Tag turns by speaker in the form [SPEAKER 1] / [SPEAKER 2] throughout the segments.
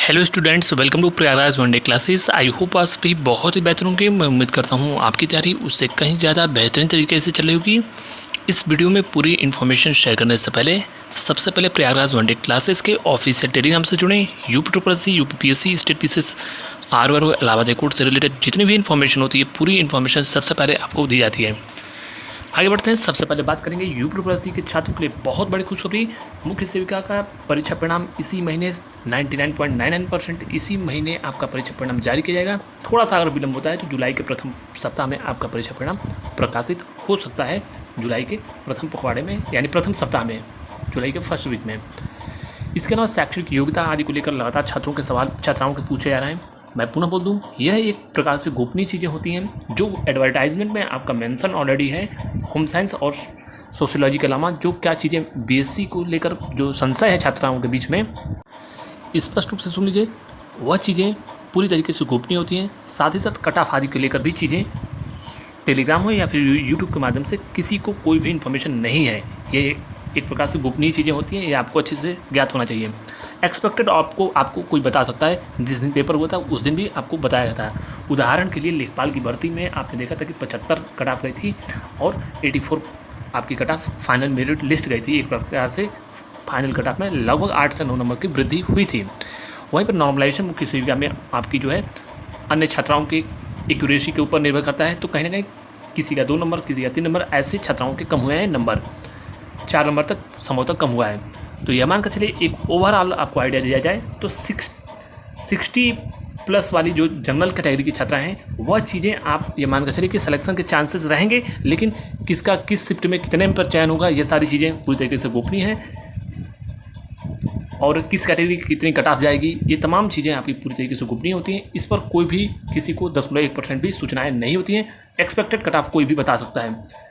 [SPEAKER 1] Hello students, welcome to Prayagraj one day classes. I hope आप सभी बहुत ही बेहतर होंगे। मैं उम्मीद करता हूँ आपकी तैयारी उससे कहीं ज़्यादा बेहतरीन तरीके से चल रही होगी। इस वीडियो में पूरी इन्फॉर्मेशन शेयर करने से पहले सबसे पहले प्रयागराज वनडे क्लासेस के ऑफिशियल टेलीग्राम से जुड़ें। UP triple C, UPPSC, state PCS, RRO, Allahabad high court से रिलेटेड जितनी भी इन्फॉर्मेशन होती है पूरी इन्फॉर्मेशन सबसे पहले आपको दी जाती है। आगे बढ़ते हैं। सबसे पहले बात करेंगे यूपी ट्रिपल एस सी के छात्रों के लिए बहुत बड़ी खुशखबरी। मुख्य सेविका का परीक्षा परिणाम इसी महीने 99.99% इसी महीने आपका परीक्षा परिणाम जारी किया जाएगा। थोड़ा सा अगर विलंब होता है तो जुलाई के प्रथम सप्ताह में आपका परीक्षा परिणाम प्रकाशित हो सकता है। जुलाई के प्रथम पखवाड़े में यानी प्रथम सप्ताह में, जुलाई के फर्स्ट वीक में। इसके अलावा शैक्षणिक योग्यता आदि को लेकर लगातार छात्रों के सवाल छात्राओं के पूछे जा रहे हैं। मैं पुनः बोल दूं, यह एक प्रकार से गोपनीय चीज़ें होती हैं जो एडवर्टाइजमेंट में आपका मेंशन ऑलरेडी है। होम साइंस और सोशियोलॉजी के अलावा जो क्या चीज़ें बीएससी को लेकर जो संशय है छात्राओं के बीच में, स्पष्ट रूप से सुन लीजिए, वह चीज़ें पूरी तरीके से गोपनीय होती हैं। साथ ही साथ कट ऑफ आदि को लेकर भी चीज़ें टेलीग्राम हो या फिर यूट्यूब के माध्यम से किसी को कोई भी इन्फॉर्मेशन नहीं है। ये एक प्रकार से गोपनीय चीज़ें होती हैं, ये आपको अच्छे से ज्ञात होना चाहिए। एक्सपेक्टेड आपको कोई बता सकता है, जिस दिन पेपर हुआ था उस दिन भी आपको बताया था। उदाहरण के लिए लेखपाल की भर्ती में आपने देखा था कि 75 कट ऑफ गई थी और 84 आपकी cut off final merit list गई थी। एक प्रकार से फाइनल कट ऑफ में लगभग 8 से 9 नंबर की वृद्धि हुई थी। वहीं पर नॉर्मलाइजेशन मुख्य सेविका में आपकी जो है अन्य छात्राओं की एक्यूरेसी के ऊपर निर्भर करता है। तो कहीं ना कहीं किसी का 2 नंबर, किसी का 3 नंबर, ऐसे छात्राओं के कम हुए हैं नंबर, 4 नंबर तक संभवतः कम हुआ है। तो यह मान कर चलिए एक ओवरऑल आपको आइडिया दिया जाए तो 60 प्लस वाली जो जनरल कैटेगरी की छात्रा हैं वह चीज़ें आप ये मान कर चलिए कि सिलेक्शन के चांसेस रहेंगे, लेकिन किसका किस शिफ्ट में कितने पर चयन होगा ये सारी चीज़ें पूरी तरीके से गोपनीय हैं। और किस कैटेगरी की कितनी कट ऑफ जाएगी ये तमाम चीज़ें आपकी पूरी तरीके से गोपनीय होती हैं। इस पर कोई भी किसी को 0.1% भी सूचनाएँ नहीं होती हैं। एक्सपेक्टेड कट ऑफ कोई भी बता सकता है।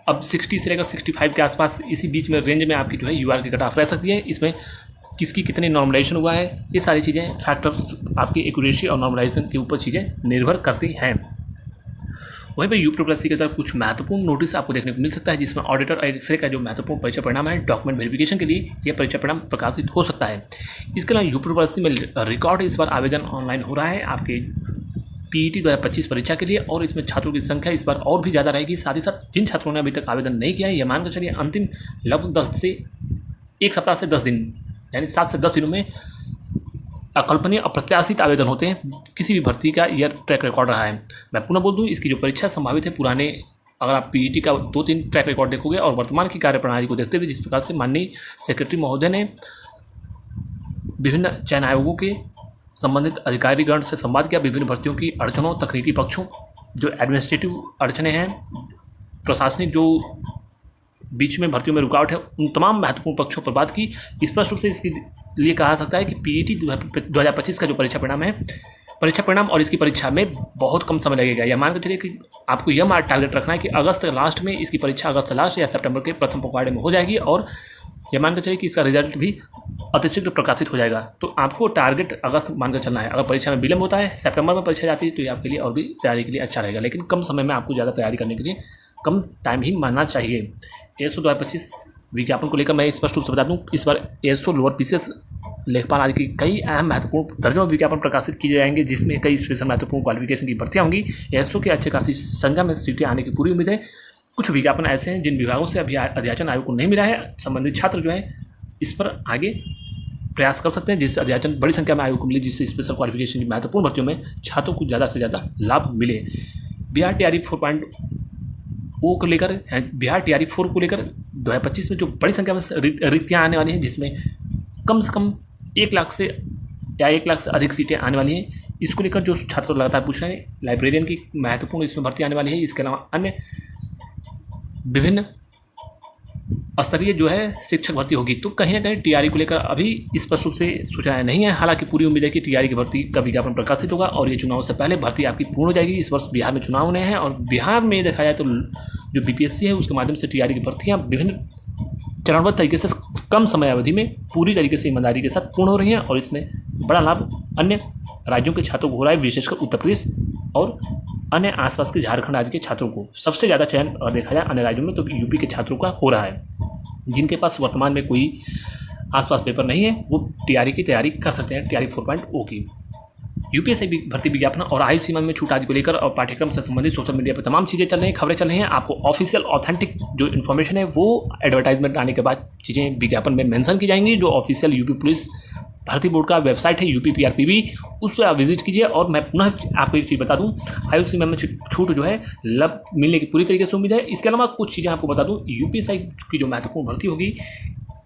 [SPEAKER 1] अब 60 से लेकर 65 के आसपास इसी बीच में रेंज में आपकी जो है यूआर की कट ऑफ रह सकती है। इसमें किसकी कितनी नॉर्मलाइजेशन हुआ है ये सारी चीज़ें फैक्टर्स आपकी एक्यूरेसी और नॉर्मलाइजेशन के ऊपर चीज़ें निर्भर करती हैं। वहीं पर यूपी ट्रिपल एस सी की तरफ कुछ महत्वपूर्ण नोटिस आपको देखने को मिल सकता है, जिसमें ऑडिटर और एक्सरे का जो महत्वपूर्ण परीक्षा परिणाम है डॉक्यूमेंट वेरिफिकेशन के लिए यह परीक्षा परिणाम प्रकाशित हो सकता है। इसके अलावा यूपी ट्रिपल एस सी में रिकॉर्ड इस बार आवेदन ऑनलाइन हो रहा है आपके पीईटी 2025 परीक्षा के लिए, और इसमें छात्रों की संख्या इस बार और भी ज़्यादा रहेगी। साथ ही साथ जिन छात्रों ने अभी तक आवेदन नहीं किया है यह मानकर चलिए अंतिम लगभग 10 से 1 सप्ताह से 10 दिन यानी 7 से 10 दिनों में अकल्पनीय अप्रत्याशित आवेदन होते हैं। किसी भी भर्ती का यह ट्रैक रिकॉर्ड रहा है। मैं पुनः बोल दूँ, इसकी जो परीक्षा संभावित है पुराने, अगर आप पीईटी का 2-3 ट्रैक रिकॉर्ड देखोगे और वर्तमान की कार्यप्रणाली को देखते हुए जिस प्रकार से माननीय सेक्रेटरी महोदय ने विभिन्न चयन आयोगों के संबंधित अधिकारीगण से संवाद किया, विभिन्न भर्तियों की अड़चनों, तकनीकी पक्षों, जो एडमिनिस्ट्रेटिव अड़चने हैं, प्रशासनिक जो बीच में भर्तियों में रुकावट है, उन तमाम महत्वपूर्ण पक्षों पर बात की। स्पष्ट रूप से इसके लिए कहा सकता है कि पीईटी 2025 का जो परीक्षा परिणाम है, परीक्षा परिणाम और इसकी परीक्षा में बहुत कम समय लगेगा। यह मानकर चलिए कि आपको यह टारगेट रखना है कि अगस्त लास्ट में इसकी परीक्षा अगस्त लास्ट या सितंबर के प्रथम पखवाड़े में हो जाएगी, और यह मानकर चलिए कि इसका रिजल्ट भी अतिशीघ्र प्रकाशित हो जाएगा। तो आपको टारगेट अगस्त मानकर चलना है। अगर परीक्षा में विलंब होता है, सितंबर में परीक्षा जाती है, तो ये आपके लिए और भी तैयारी के लिए अच्छा रहेगा, लेकिन कम समय में आपको ज़्यादा तैयारी करने के लिए कम टाइम ही मानना चाहिए। एएसओ 2025 विज्ञापन को लेकर मैं स्पष्ट रूप से बता दूँ, इस बार एएसओ लोअर पीसीएस, लेखपाल आदि की कई अहम महत्वपूर्ण दर्जनों विज्ञापन प्रकाशित किए जाएंगे, जिसमें कई स्पेशल महत्वपूर्ण क्वालिफिकेशन की भर्तियाँ होंगी। एएसओ के अच्छे खासी संख्या में सीटें आने की पूरी उम्मीद है। कुछ विज्ञापन ऐसे हैं जिन विभागों से अभी अध्याचन आयोग को नहीं मिला है। संबंधित छात्र जो है इस पर आगे प्रयास कर सकते हैं, जिससे अध्याचन बड़ी संख्या में आयोग को मिले, जिससे स्पेशल क्वालिफिकेशन की महत्वपूर्ण भर्तियों में छात्रों को ज़्यादा से ज़्यादा लाभ मिले। बिहार टीआरई 4.0 को लेकर, बिहार टीआरई 4 को लेकर 2025 में जो बड़ी संख्या में रिक्तियाँ आने वाली हैं, जिसमें कम से कम 1 लाख से या 1 लाख से अधिक सीटें आने वाली हैं, इसको लेकर जो छात्र लगातार पूछ रहे हैं, लाइब्रेरियन की महत्वपूर्ण इसमें भर्ती आने वाली है। इसके अलावा अन्य विभिन्न स्तरीय जो है शिक्षक भर्ती होगी। तो कहीं ना कहीं टीआरई को लेकर अभी स्पष्ट रूप से सूचनाएं नहीं है। हालांकि पूरी उम्मीद है कि टीआरई की भर्ती का विज्ञापन प्रकाशित होगा और ये चुनाव से पहले भर्ती आपकी पूर्ण हो जाएगी। इस वर्ष बिहार में चुनाव होने हैं, और बिहार में देखा जाए तो जो बीपीएससी है उसके माध्यम से टीआरई की भर्तियाँ विभिन्न चरणबद्ध तरीके से कम समय अवधि में पूरी तरीके से ईमानदारी के साथ पूर्ण हो रही हैं, और इसमें बड़ा लाभ अन्य राज्यों के छात्रों को हो रहा है, विशेषकर उत्तर प्रदेश और अन्य आसपास के झारखंड आदि के छात्रों को। सबसे ज़्यादा चयन और देखा जाए अन्य राज्यों में तो यूपी के छात्रों का हो रहा है, जिनके पास वर्तमान में कोई आसपास पेपर नहीं है वो टीआरई की तैयारी कर सकते हैं, टीआरई 4.0 की। यूपीएससी भर्ती विज्ञापन और आयु सीमा में छूट आदि को लेकर और पाठ्यक्रम से संबंधित सोशल मीडिया पर तमाम चीज़ें चल रही हैं, खबरें चल रही हैं। आपको ऑफिशियल ऑथेंटिक जो इन्फॉर्मेशन है वो एडवर्टाइजमेंट आने के बाद चीज़ें विज्ञापन में मेंशन की जाएंगी। जो ऑफिशियल यूपी पुलिस भर्ती बोर्ड का वेबसाइट है यूपीपीआरपीबी, उस पर आप विजिट कीजिए। और मैं पुनः आपको एक चीज़ बता दूं, आयु सीमा में छूट जो है मिलने की पूरी तरीके से उम्मीद है। इसके अलावा कुछ चीज़ें आपको बता दूं, यूपीएससी की जो महत्वपूर्ण भर्ती होगी,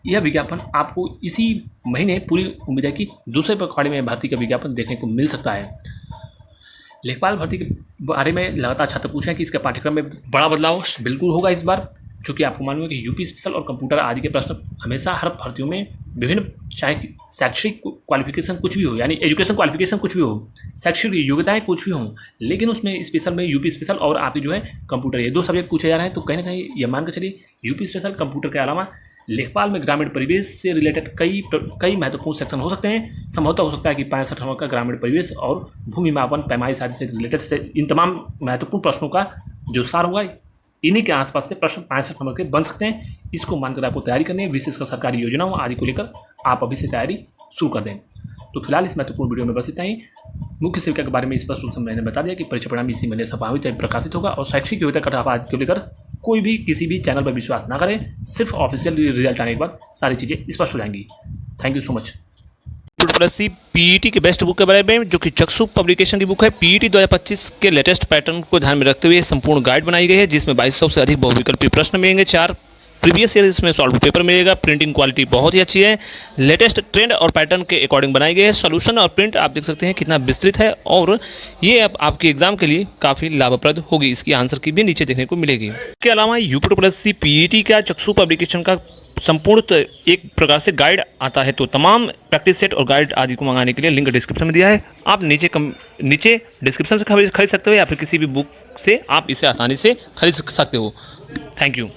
[SPEAKER 1] यह विज्ञापन आपको इसी महीने पूरी उम्मीद है कि दूसरे पखवाड़े में भर्ती का विज्ञापन देखने को मिल सकता है। लेखपाल भर्ती के बारे में लगातार छात्र पूछ रहे हैं कि इसके पाठ्यक्रम में बड़ा बदलाव बिल्कुल होगा इस बार, क्योंकि आपको मालूम है कि यूपी स्पेशल और कंप्यूटर आदि के प्रश्न हमेशा हर भर्तियों में विभिन्न, चाहे शैक्षिक क्वालिफिकेशन कुछ भी हो, यानी एजुकेशन क्वालिफिकेशन कुछ भी हो, शैक्षिक योग्यताएं कुछ भी हों, लेकिन उसमें स्पेशल में यूपी स्पेशल और आपकी जो है कंप्यूटर, ये 2 सब्जेक्ट पूछे जा रहे हैं। तो कहीं ना कहीं ये मान कर चलिए यूपी स्पेशल कंप्यूटर के अलावा लेखपाल में ग्रामीण परिवेश से रिलेटेड कई महत्वपूर्ण सेक्शन हो सकते हैं। संभवतः हो सकता है कि 65 नंबर का ग्रामीण परिवेश और भूमि मापन पैमाइश आदि से रिलेटेड से इन तमाम महत्वपूर्ण प्रश्नों का जो सार होगा, इन्हीं के आसपास से प्रश्न 65 नंबर के बन सकते हैं। इसको मानकर आपको तैयारी करनी है। विशेषकर सरकारी योजनाओं आदि को लेकर आप अभी से तैयारी शुरू कर दें। तो फिलहाल इस महत्वपूर्ण वीडियो में बस इतना ही। मुख्य सेविका के बारे में स्पष्ट रूप से मैंने बता दिया कि परीक्षा परिणाम इसी महीने संभावित प्रकाशित होगा। और शैक्षिक योग्यता कट ऑफ आदि को लेकर कोई भी किसी भी चैनल पर विश्वास ना करें, सिर्फ ऑफिशियल रिजल्ट आने के बाद सारी चीज़ें स्पष्ट हो जाएंगी। Thank you so much.
[SPEAKER 2] Plus PET के बेस्ट बुक के बारे में, जो कि चक्षु पब्लिकेशन की बुक है। पीईटी 2025 के लेटेस्ट पैटर्न को ध्यान में रखते हुए संपूर्ण गाइड बनाई गई है, जिसमें 2200 से अधिक बहुविकल्पी प्रश्न मिलेंगे, 4 प्रीवियस ईयर इसमें सॉल्व पेपर मिलेगा। प्रिंटिंग क्वालिटी बहुत ही अच्छी है, लेटेस्ट ट्रेंड और पैटर्न के अकॉर्डिंग बनाई गई है। सॉल्यूशन और प्रिंट आप देख सकते हैं कितना विस्तृत है, और ये अब आपके एग्जाम के लिए काफ़ी लाभप्रद होगी। इसकी आंसर की भी नीचे देखने को मिलेगी। इसके अलावा यूपी पीईटी का चक्षु पब्लिकेशन का संपूर्ण एक प्रकार से गाइड आता है। तो तमाम प्रैक्टिस सेट और गाइड आदि को मंगाने के लिए लिंक डिस्क्रिप्शन में दिया है। आप नीचे डिस्क्रिप्शन से खरीद सकते हो, या फिर किसी भी बुक से आप इसे आसानी से खरीद सकते हो। Thank you.